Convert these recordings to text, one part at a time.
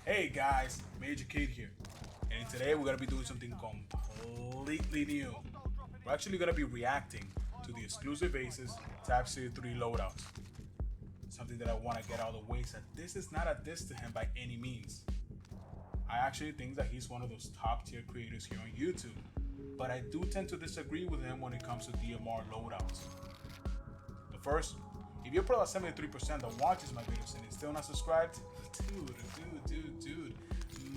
Hey guys, Major Kid here, and today we're gonna be doing something completely new. We're actually gonna be reacting to the exclusive Aces Tab Series 3 loadouts. Something that I want to get out of the way is that this is not a diss to him by any means. I actually think that he's one of those top tier creators here on YouTube, but I do tend to disagree with him when it comes to DMR loadouts. But first, if you're probably 73% that watches my videos and is still not subscribed, dude,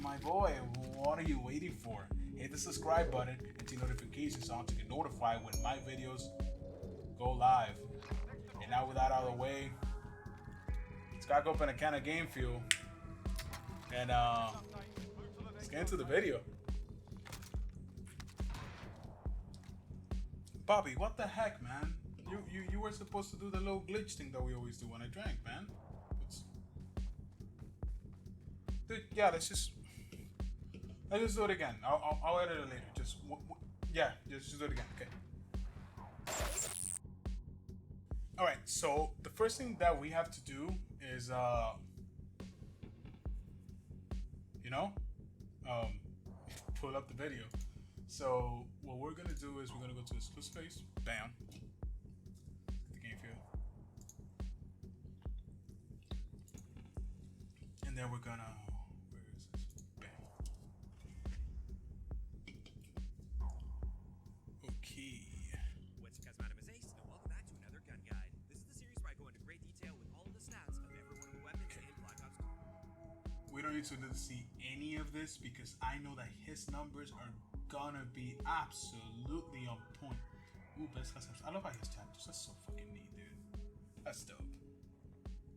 my boy, what are you waiting for? Hit the subscribe button and turn notifications on to get notified when my videos go live. And now with that out of the way, let's crack open a can of Game Fuel and let's get into the video. Bobby, what the heck, man? You were supposed to do the little glitch thing that we always do when I drank, man. Dude, yeah, let's just do it again. I'll edit it later. Just do it again. Okay. All right. So the first thing that we have to do is pull up the video. So what we're gonna do is we're gonna go to exclusive space. Bam. The game field. And then we're gonna. Where is this? Bam. Okay. What's your guys? My name is Ace, and welcome back to another gun guide. This is the series where I go into great detail with all of the stats of every one of the weapons in Black Ops 2. We don't need to see any of this because I know that his numbers are gonna be absolutely on point. Ooh, best customs. I love how his chapters. That's so fucking neat, dude. That's dope.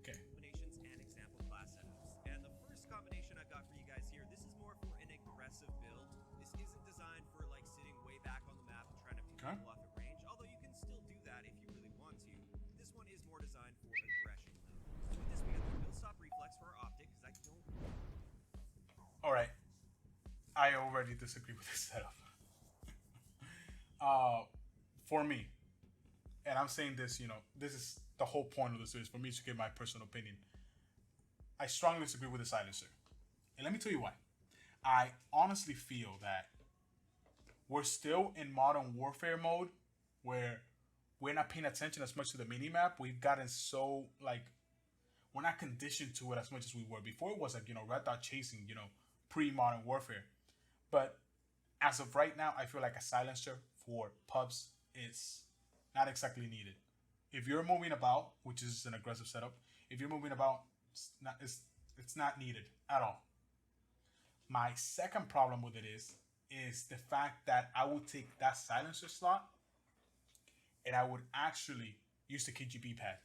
Okay. Combinations and example class setups. And the first combination I've got for you guys here, this is more for an aggressive build. This isn't designed for like sitting way back on the map and trying to pick people off at range, although you can still do that if you really want to. This one is more designed for aggression though. So with this, we got the build stop reflex for our optic, because I don't. Alright. I already disagree with this setup. For me, and I'm saying this, this is the whole point of the series for me to give my personal opinion. I strongly disagree with the silencer. And let me tell you why. I honestly feel that we're still in modern warfare mode where we're not paying attention as much to the minimap. We've gotten so, we're not conditioned to it as much as we were. Before it was like, red dot chasing, pre-modern warfare. But as of right now, I feel like a silencer for pubs is not exactly needed. If you're moving about, which is an aggressive setup, if you're moving about, it's not needed at all. My second problem with it is the fact that I would take that silencer slot and I would actually use the KGB pad.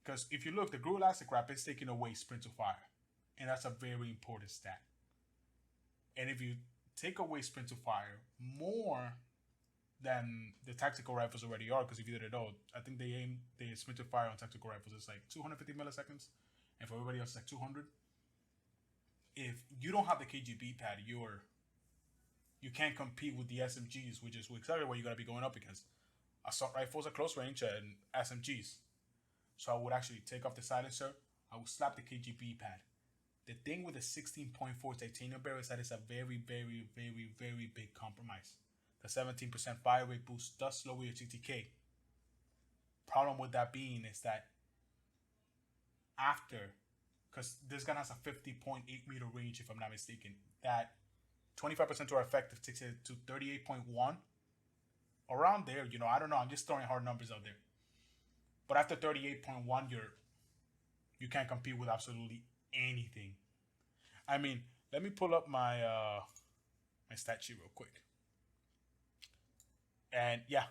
Because if you look, the Groove Elastic Wrap is taking away sprint to fire. And that's a very important stat. And if you take away sprint to fire more than the tactical rifles already are, because if you didn't know, I think the sprint to fire on tactical rifles is like 250 milliseconds, and for everybody else it's like 200. If you don't have the KGB pad, you can't compete with the SMGs, which is exactly what you gotta be going up against. Assault rifles at close range and SMGs. So I would actually take off the silencer. I would slap the KGB pad. The thing with the 16.4 titanium barrel is that it's a very, very, very, very big compromise. The 17% fire rate boost does slow your TTK. Problem with that being is that after, because this gun has a 50.8 meter range if I'm not mistaken, that 25% to our effective takes it to 38.1. Around there, I don't know, I'm just throwing hard numbers out there. But after 38.1, you can't compete with absolutely anything. I mean, let me pull up my my stat sheet real quick. And yeah,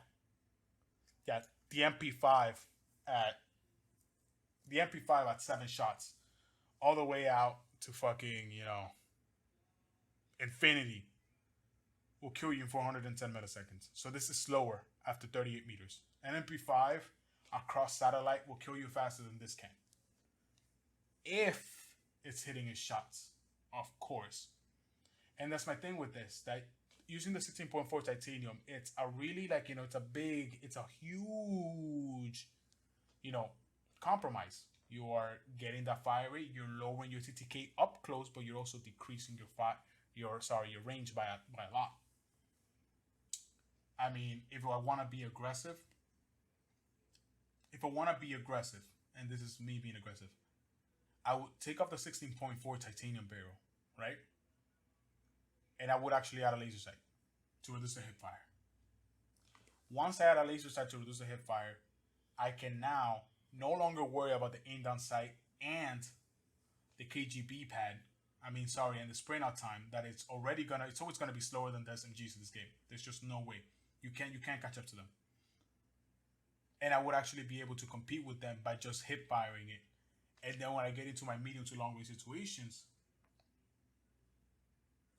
the MP5 at 7 shots, all the way out to fucking infinity, will kill you in 410 milliseconds. So this is slower after 38 meters. An MP5 across satellite will kill you faster than this can. If it's hitting his shots, of course. And that's my thing with this, that using the 16.4 titanium, it's a really it's a huge, compromise. You are getting that fire rate. You're lowering your TTK up close, but you're also decreasing your range by a lot. I mean, if I want to be aggressive, and this is me being aggressive, I would take off the 16.4 titanium barrel, right? And I would actually add a laser sight to reduce the hip fire. Once I add a laser sight to reduce the hip fire, I can now no longer worry about the aim down sight and the KGB pad. And the sprint out time that it's always gonna be slower than the SMGs in this game. There's just no way. You can't catch up to them. And I would actually be able to compete with them by just hip firing it. And then when I get into my medium to long range situations,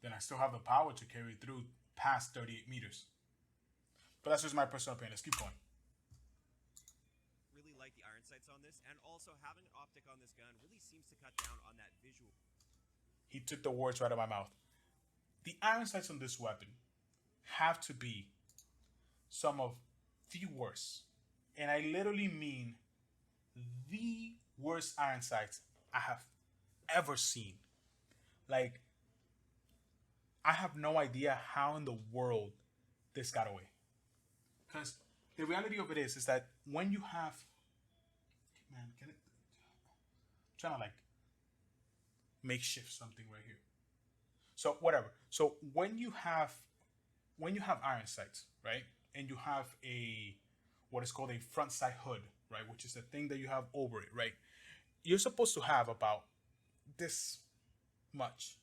then I still have the power to carry through past 38 meters. But that's just my personal opinion. Let's keep going. Really like the iron sights on this, and also having an optic on this gun really seems to cut down on that visual. He took the words right out of my mouth. The iron sights on this weapon have to be some of the worst, and I literally mean the worst iron sights I have ever seen. Like, I have no idea how in the world this got away. Because the reality of it is that when you have, man, I'm trying to like makeshift something right here. So whatever. So when you have iron sights, right, and you have what is called a front sight hood, right, which is the thing that you have over it, right, you're supposed to have about this much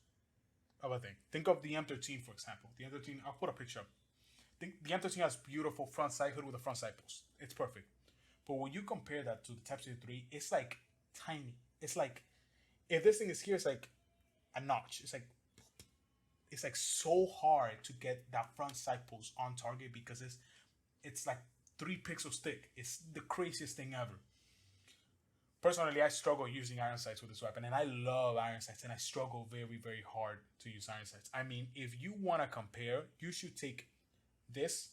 of a thing. Think of the M13, for example. The M13, I'll put a picture up. The M13 has beautiful front sight hood with a front sight post. It's perfect. But when you compare that to the Type 3, it's like tiny. It's like, if this thing is here, it's like a notch. It's like so hard to get that front sight post on target because it's like 3 pixels thick. It's the craziest thing ever. Personally, I struggle using iron sights with this weapon, and I love iron sights, and I struggle very, very hard to use iron sights. I mean, if you want to compare, you should take this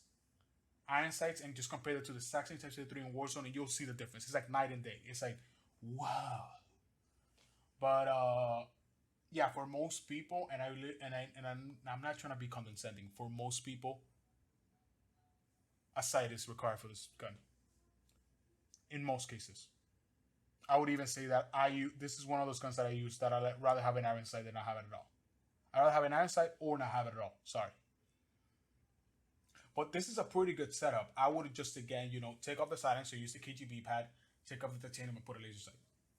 iron sights and just compare it to the exact same Type 3 in Warzone, and you'll see the difference. It's like night and day. It's like, wow. But yeah, for most people, and I'm not trying to be condescending. For most people, a sight is required for this gun. In most cases, I would even say that this is one of those guns that I use that I'd rather have an iron sight than not have it at all. I'd rather have an iron sight or not have it at all. Sorry. But this is a pretty good setup. I would just, again, take off the silencer, use the KGB pad, take off the titanium, and put a laser sight.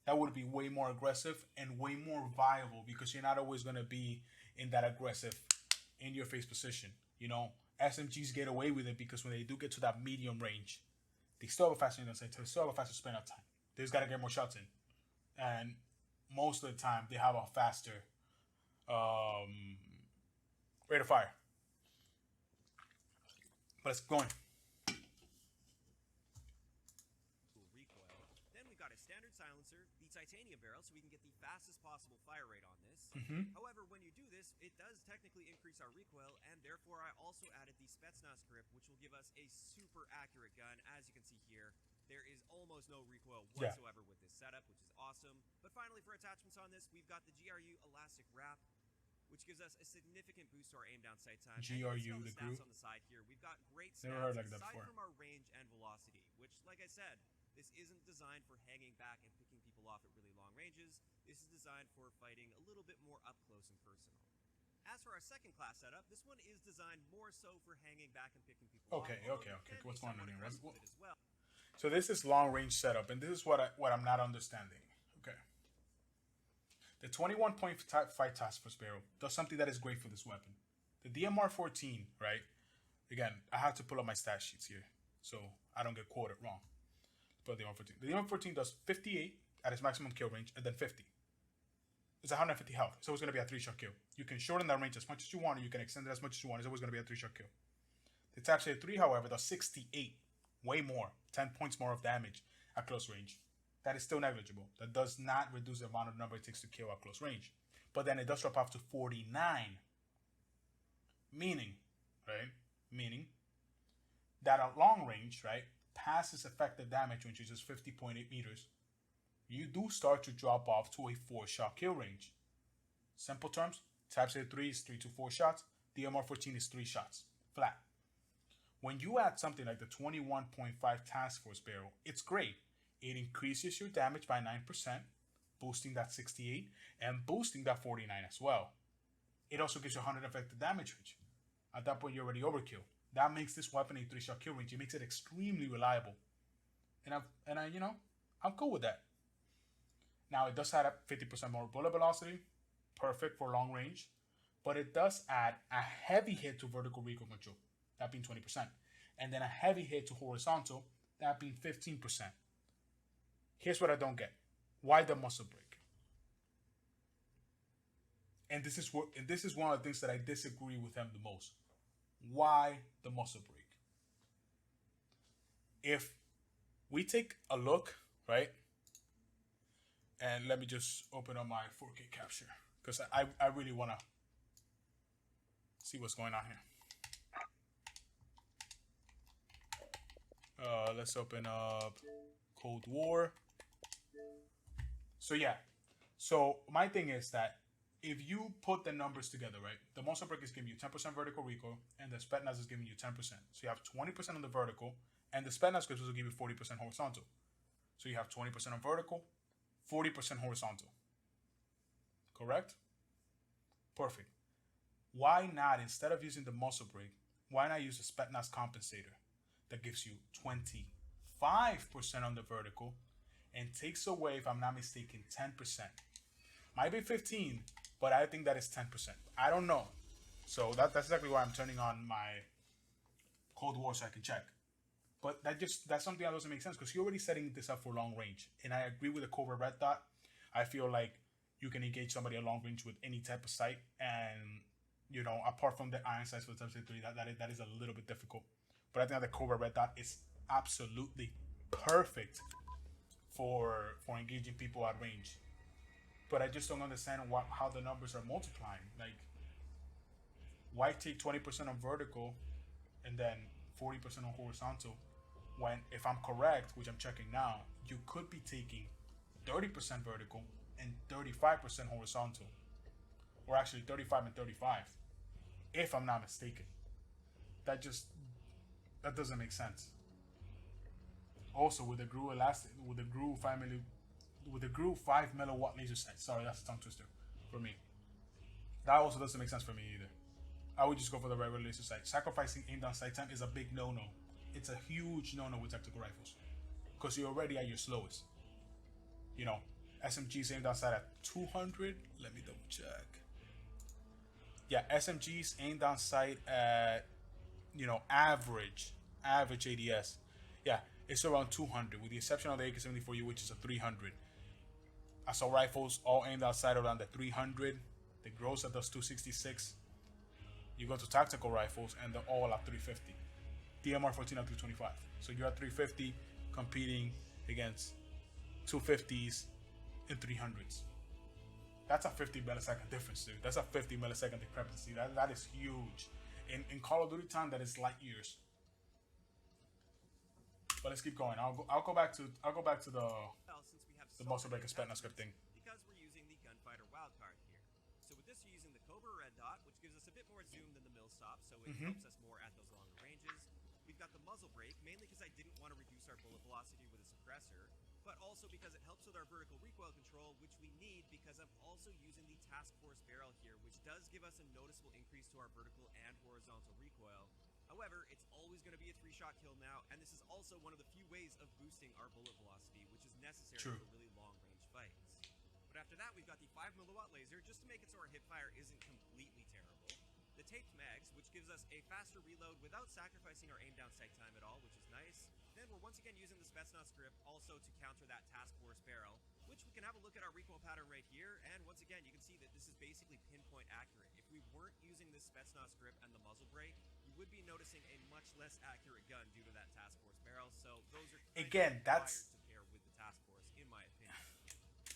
That would be way more aggressive and way more viable because you're not always going to be in that aggressive, in-your-face position. SMGs get away with it because when they do get to that medium range, they still have a faster sight, they still have a faster sprint out time. They just got to get more shots in. And most of the time, they have a faster rate of fire. But let's go on. Recoil. Then we've got a standard silencer, the titanium barrel, so we can get the fastest possible fire rate on this. However, when you do this, it does technically increase our recoil, and therefore I also added the Spetsnaz grip, which will give us a super accurate gun. As you can see here, there is almost no recoil whatsoever with this setup, which is awesome. But finally, for attachments on this, we've got the GRU elastic wrap, which gives us a significant boost to our aim down sight time. GRU, the stats on the side here. We've got great stats Never heard like that aside before. from our range and velocity, which, like I said, this isn't designed for hanging back and picking people off at really long ranges. This is designed for fighting a little bit more up close and personal. As for our second class setup, this one is designed more so for hanging back and picking people off. Okay. What's going on here? Well. So this is long range setup, and this is what I'm not understanding. Okay. The 21.5 task force barrel does something that is great for this weapon. The DMR-14, right? Again, I have to pull up my stat sheets here so I don't get quoted wrong. But the DMR-14. The DMR-14 does 58 at its maximum kill range and then 50. It's 150 health, so it's going to be a 3-shot kill. You can shorten that range as much as you want, or you can extend it as much as you want. It's always going to be a 3-shot kill. The Type 3, however, does 68, way more, 10 points more of damage at close range. That is still negligible. That does not reduce the amount of number it takes to kill at close range. But then it does drop off to 49. Meaning that at long range, right, past its effective damage range, which is 50.8 meters, you do start to drop off to a 4-shot kill range. Simple terms, Type 3 is 3 to 4 shots. The MR14 is 3 shots, flat. When you add something like the 21.5 Task Force barrel, it's great. It increases your damage by 9%, boosting that 68, and boosting that 49 as well. It also gives you 100 effective damage range. At that point, you're already overkill. That makes this weapon a 3-shot kill range. It makes it extremely reliable. I'm cool with that. Now, it does add up 50% more bullet velocity, perfect for long range, but it does add a heavy hit to vertical recoil control, that being 20%, and then a heavy hit to horizontal, that being 15%. Here's what I don't get. Why the muzzle brake? And this is one of the things that I disagree with him the most. Why the muzzle brake? If we take a look, right? And let me just open up my 4K capture because I really want to see what's going on here. Let's open up Cold War. So yeah. So my thing is that if you put the numbers together, right, the muzzle brake is giving you 10% vertical recoil, and the Spetsnaz is giving you 10%. So you have 20% on the vertical, and the Spetsnaz will give you 40% horizontal. So you have 20% on vertical, 40% horizontal. Correct? Perfect. Why not, instead of using the muzzle brake, why not use the Spetsnaz compensator that gives you 25% on the vertical and takes away, if I'm not mistaken, 10%. Might be 15, but I think that is 10%. I don't know. So that's exactly why I'm turning on my Cold War so I can check. But that's something that doesn't make sense because you're already setting this up for long range. And I agree with the Cobra Red Dot. I feel like you can engage somebody at long range with any type of sight. And, apart from the iron sights for the Type 3, that is a little bit difficult. But I think that the Cobra Red Dot is absolutely perfect for engaging people at range. But I just don't understand how the numbers are multiplying. Like, why take 20% on vertical and then 40% on horizontal when, if I'm correct, which I'm checking now, you could be taking 30% vertical and 35% horizontal. Or actually 35 and 35, if I'm not mistaken. That doesn't make sense. Also, with the GRU 5 milliwatt laser sight. Sorry, that's a tongue twister for me. That also doesn't make sense for me either. I would just go for the regular laser sight. Sacrificing aim down sight time is a big no-no. It's a huge no-no with tactical rifles because you're already at your slowest. SMGs aim down sight at 200. Let me double check. Yeah, SMGs aim down sight at average ADS. Yeah, it's around 200 with the exception of the AK-74U, which is a 300. Assault rifles all aimed outside around the 300. The gross that does 266. You go to tactical rifles and they're all at 350. The MR14 at 325. So you're at 350 competing against 250s and 300s. That's a 50 millisecond difference, dude. That's a 50 millisecond discrepancy. That is huge. In Call of Duty time, that is light years. But let's keep going. I'll go back to the muzzle brake and Spetsnaz script thing. Because we're using the gunfighter wildcard here. So with this, you're using the Cobra Red Dot, which gives us a bit more zoom than the Millstop, so it helps us more at those longer ranges. We've got the muzzle brake, mainly because I didn't want to reduce our bullet velocity with a suppressor, but also because it helps with our vertical recoil control, which we need because I'm also using the Task Force barrel here, which does give us a noticeable increase to our vertical and horizontal recoil. However, it's always going to be a 3-shot kill now, and this is also one of the few ways of boosting our bullet velocity, which is necessary for really long-range fights. But after that, we've got the 5 milliwatt laser, just to make it so our hip fire isn't completely terrible. The taped mags, which gives us a faster reload without sacrificing our aim down sight time at all, which is nice. Then we're once again using the Spetsnaz script also to counter that Task Force barrel, which we can have a look at our recoil pattern right here, and once again, you can see that this is basically pinpoint accurate. If we weren't using this Spetsnaz script and the muzzle brake, you would be noticing a much less accurate gun due to that Task Force barrel, so those are required to pair with the Task Force, in my opinion.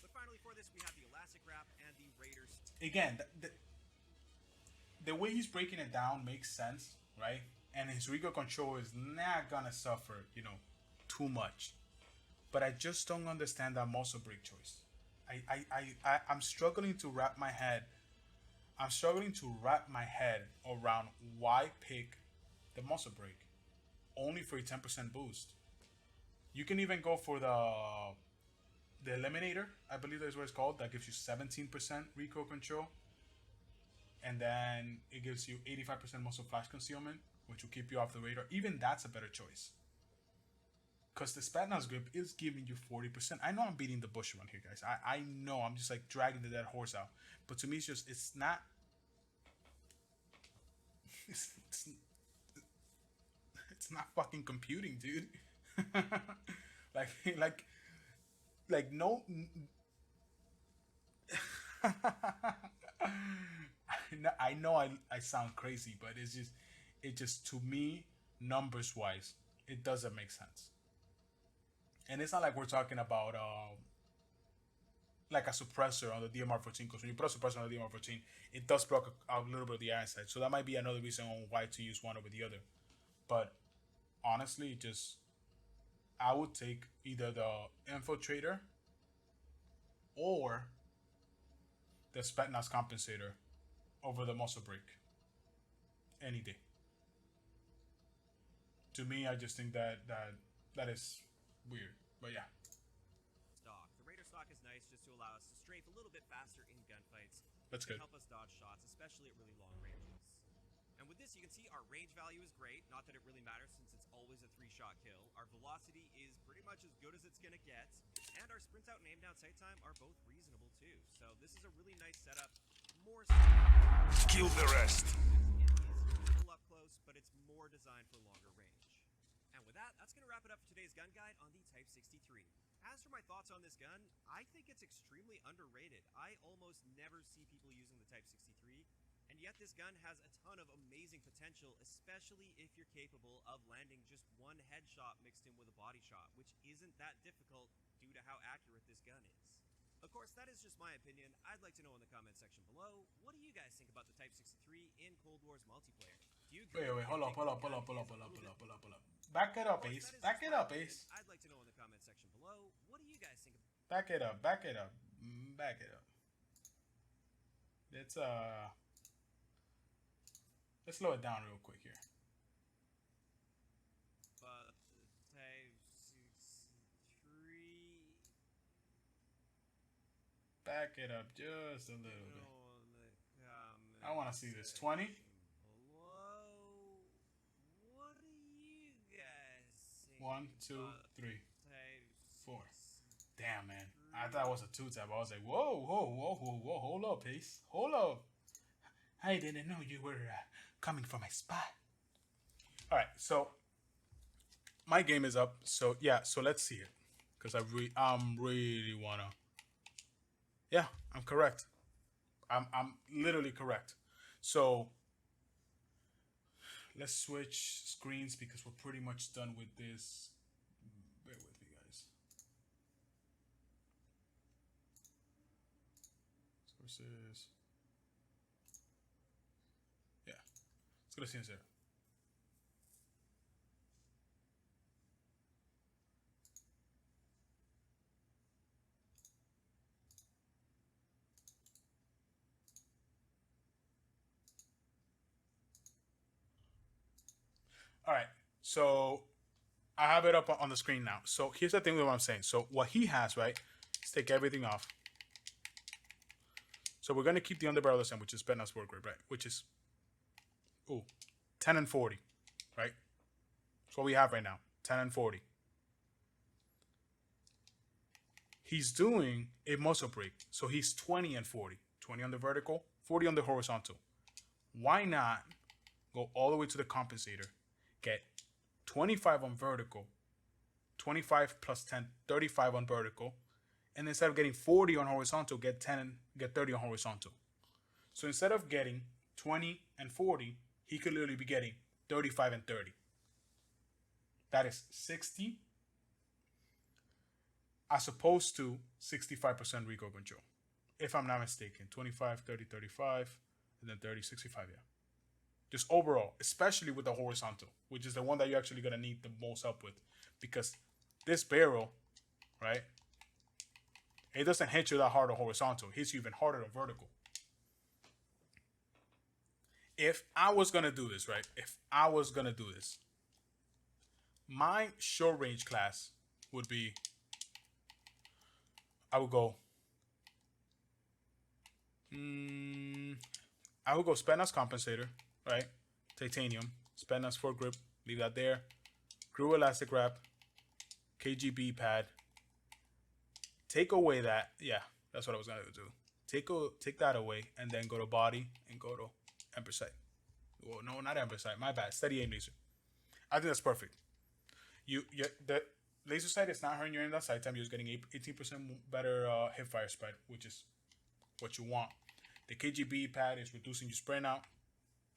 But finally for this, we have the Elastic Wrap and the Raiders. Again, the way he's breaking it down makes sense, right? And his recoil control is not gonna suffer, too much. but I just don't understand that muscle brake choice. I'm struggling to wrap my head. I'm struggling to wrap my head around why pick the muscle brake only for a 10% boost. You can even go for the Eliminator, I believe that's what it's called, that gives you 17% recoil control, and then it gives you 85% muscle flash concealment, which will keep you off the radar. Even that's a better choice. Because the Spatnaz grip is giving you 40%. I know I'm beating the bush around here, guys. I know I'm just like dragging the dead horse out. But to me, it's not. It's not fucking computing, dude. like, like, no. I know I sound crazy, but it just to me, numbers wise, it doesn't make sense. And it's not like we're talking about like a suppressor on the DMR14, because when you put a suppressor on the DMR14, it does block a little bit of the iron side. So that might be another reason on why to use one over the other. But honestly, just I would take either the infiltrator or the Spatnaz compensator over the muscle brake any day. To me, I just think that is weird. But yeah. Stock. The Raider stock is nice just to allow us to strafe a little bit faster in gunfights. That's good. Help us dodge shots, especially at really long ranges. And with this, you can see our range value is great. Not that it really matters since it's always a 3-shot kill. Our velocity is pretty much as good as it's going to get. And our sprint out and aim down sight time are both reasonable too. So this is a really nice setup. More Kill the rest. It's a little up close, but it's more designed for longer range. And with that, that's going to wrap it up for today's gun guide on the Type 63. As for my thoughts on this gun, I think it's extremely underrated. I almost never see people using the Type 63. And yet this gun has a ton of amazing potential, especially if you're capable of landing just one headshot mixed in with a body shot, which isn't that difficult due to how accurate this gun is. Of course, that is just my opinion. I'd like to know in the comment section below, what do you guys think about the Type 63 in Cold War's multiplayer? Do you agree? Wait, hold up. Back it up, Ace. Back it up, Ace. I'd like to know in the comment section below, what do you guys think about Back it up. Let's slow it down real quick here. Type 63? Back it up just a little bit. I want to see this. 20? Below. What do you guys think? 1, 2, 3, Type 4. Damn, man. I thought it was a 2-tap. I was like, whoa. Hold up, Ace. Hold up. I didn't know you were coming for my spot. All right, so my game is up. So yeah, so let's see it, because I'm really wanna. Yeah, I'm correct. I'm literally correct. So let's switch screens because we're pretty much done with this. Bear with me, guys. Sources. Yeah, let's go to CNC. All right, so I have it up on the screen now. So here's the thing with what I'm saying. So what he has, right, is take everything off. So we're going to keep the underbarrel the same, which is Spatnaz work rate, right? Which is, 10 and 40, right? That's what we have right now, 10 and 40. He's doing a muscle brake, so he's 20 and 40. 20 on the vertical, 40 on the horizontal. Why not go all the way to the compensator, get 25 on vertical, 25 plus 10, 35 on vertical, and instead of getting 40 on horizontal, get 10 and get 30 on horizontal. So instead of getting 20 and 40, he could literally be getting 35 and 30. That is 60 as opposed to 65% recoil control. If I'm not mistaken, 25, 30, 35, and then 30, 65, yeah. Just overall, especially with the horizontal, which is the one that you're actually going to need the most help with, because this barrel right? It doesn't hit you that hard on horizontal. It hits you even harder on vertical. If I was going to do this, right? If I was going to do this, my short range class would be, I would go spin as compensator, right? Titanium, spin as foregrip, leave that there. Grew elastic wrap, KGB pad. Take away that, yeah, that's what I was gonna do. Take that away, and then go to body and go to Emperor sight. Well, no, not Emperor sight. My bad. Steady aim laser. I think that's perfect. The laser sight is not hurting your aim that sight time. You're just getting 18% better hip fire spread, which is what you want. The KGB pad is reducing your sprint out.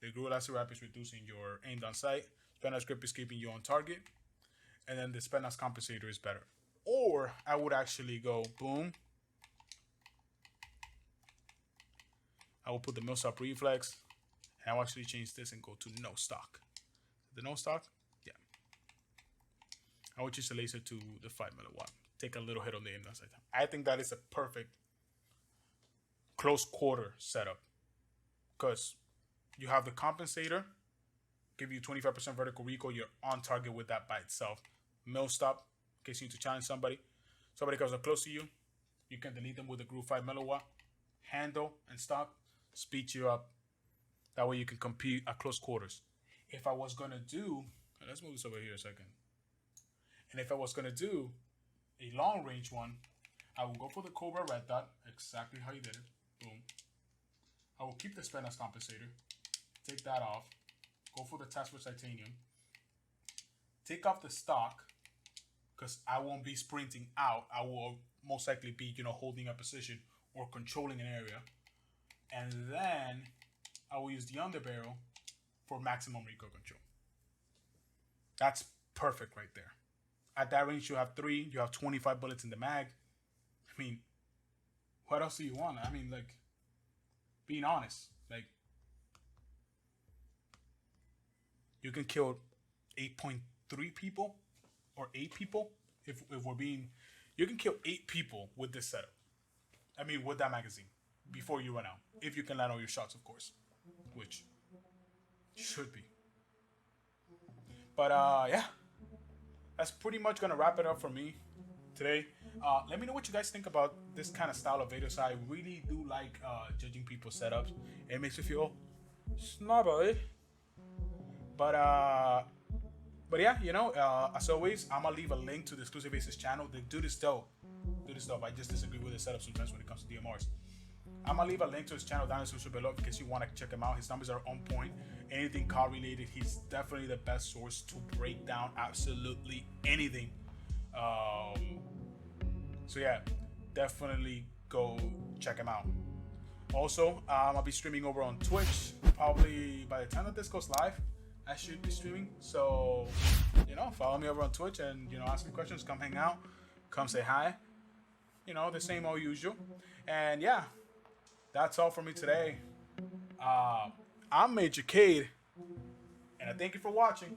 The Grew elastic wrap is reducing your aim down sight. Spin as grip is keeping you on target, and then the spin as compensator is better. Or I would actually go boom. I will put the mill stop reflex, and I'll actually change this and go to no stock. The no stock, yeah. I would change the laser to the 5 milliwatt. Take a little hit on the aim down sight time. I think that is a perfect close quarter setup, because you have the compensator, give you 25% vertical recoil. You're on target with that by itself. Mill stop, in case you need to challenge somebody. Somebody comes up close to you, you can delete them with a Grew 5 milliwatt. Handle and stock, speed you up. That way you can compete at close quarters. If I was going to do, let's move this over here a second. And if I was going to do a long range one, I will go for the Cobra red dot, exactly how you did it. Boom. I will keep the spin as compensator. Take that off. Go for the task for titanium. Take off the stock, because I won't be sprinting out. I will most likely be, holding a position or controlling an area. And then I will use the underbarrel for maximum recoil control. That's perfect right there. At that range, you have 3. You have 25 bullets in the mag. I mean, what else do you want? I mean, like, being honest, like, you can kill 8.3 people or 8 people. If we're being, you can kill 8 people with this setup. I mean, with that magazine before you run out. If you can land all your shots, of course, which should be. But yeah, that's pretty much gonna wrap it up for me today. Let me know what you guys think about this kind of style of videos. I really do like judging people's setups. It makes me feel snobby. But yeah, as always, I'm gonna leave a link to the Exclusive Aces channel. The dude is dope. I just disagree with his setup sometimes when it comes to DMRs. I'm gonna leave a link to his channel down in the description below in case you want to check him out. His numbers are on point. Anything car related, he's definitely the best source to break down absolutely anything. So yeah, definitely go check him out. Also, I'll be streaming over on Twitch. Probably by the time that this goes live, I should be streaming. So, follow me over on Twitch and, ask me questions. Come hang out. Come say hi. The same old usual. And yeah, that's all for me today. I'm MLJOR, and I thank you for watching.